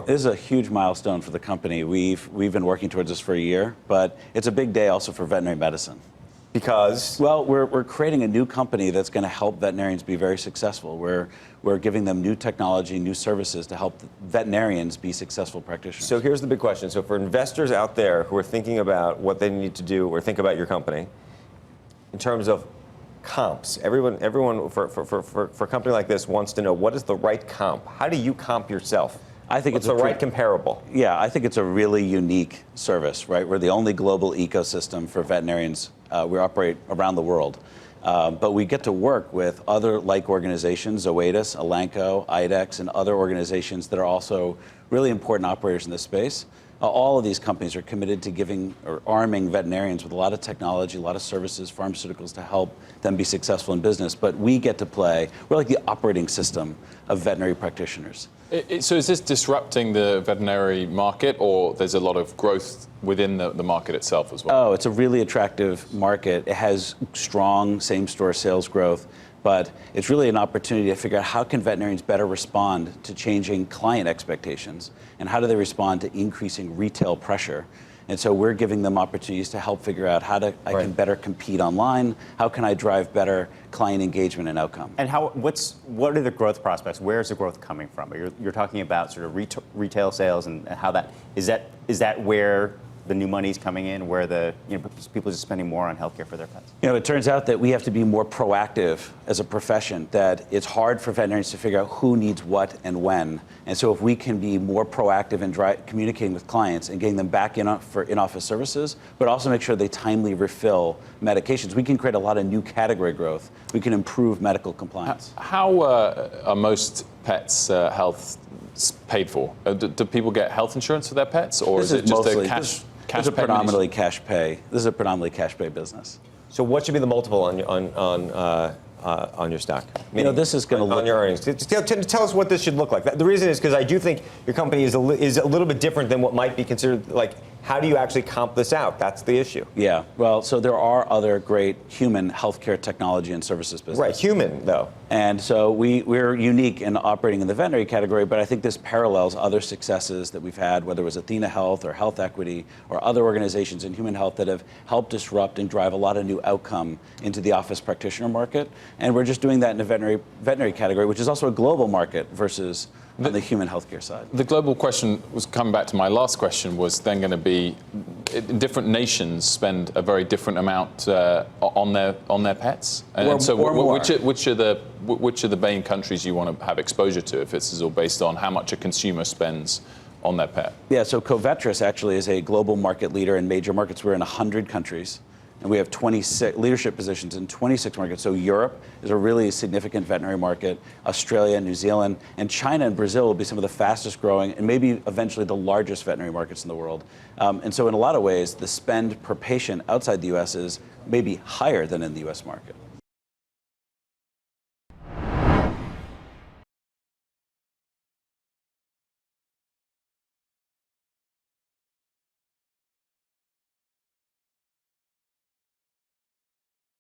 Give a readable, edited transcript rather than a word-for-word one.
This is a huge milestone for the company. We've been working towards this for a year, but it's a big day also for veterinary medicine. Because? Well, we're creating a new company that's going to help veterinarians be very successful. We're giving them new technology, new services to help veterinarians be successful practitioners. So here's the big question. So for investors out there who are thinking about what they need to do or think about your company, in terms of comps, everyone for a company like this wants to know, what is the right comp? How do you comp yourself? I think What's the right comparable? Yeah, I think it's a really unique service, right? We're the only global ecosystem for veterinarians. We operate around the world. But we get to work with other like organizations, Zoetis, Elanco, IDEX, and other organizations that are also really important operators in this space. All of these companies are committed to giving or arming veterinarians with a lot of technology, a lot of services, pharmaceuticals to help them be successful in business. But we get to play, we're like the operating system of veterinary practitioners. So is this disrupting the veterinary market, or there's a lot of growth within the market itself as well? Oh, it's a really attractive market. It has strong same-store sales growth, but it's really an opportunity to figure out how can veterinarians better respond to changing client expectations, and how do they respond to increasing retail pressure. And so we're giving them opportunities to help figure out how I can better compete online, how can I drive better client engagement and outcome. And what are the growth prospects? Where is the growth coming from? You're talking about sort of retail sales and how that is that where the new money's coming in, where the people are just spending more on healthcare for their pets? It turns out that we have to be more proactive as a profession, that it's hard for veterinarians to figure out who needs what and when. And so if we can be more proactive in communicating with clients and getting them back for in-office services, but also make sure they timely refill medications, we can create a lot of new category growth. We can improve medical compliance. How are most pets' health paid for? Do people get health insurance for their pets, or is it just a cash? This is a predominantly cash pay. This is a predominantly cash pay business. So what should be the multiple on your stock? This is going to look on your earnings. Tell us what this should look like. The reason is because I do think your company is a little bit different than what might be considered like. How do you actually comp this out? That's the issue. Yeah. Well, so there are other great human healthcare technology and services businesses. Right. Human though. And so we're unique in operating in the veterinary category, but I think this parallels other successes that we've had, whether it was Athena Health or Health Equity or other organizations in human health that have helped disrupt and drive a lot of new outcome into the office practitioner market. And we're just doing that in the veterinary category, which is also a global market versus on the human healthcare side. The global question was coming back to my last question, was then going to be different nations spend a very different amount on their pets, and so which are the main countries you want to have exposure to if this is all based on how much a consumer spends on their pet? Yeah, so Covetrus actually is a global market leader in major markets. We're in 100 countries. And we have 26 leadership positions in 26 markets. So Europe is a really significant veterinary market. Australia, New Zealand, and China and Brazil will be some of the fastest growing and maybe eventually the largest veterinary markets in the world. And so in a lot of ways, the spend per patient outside the U.S. is maybe higher than in the U.S. market.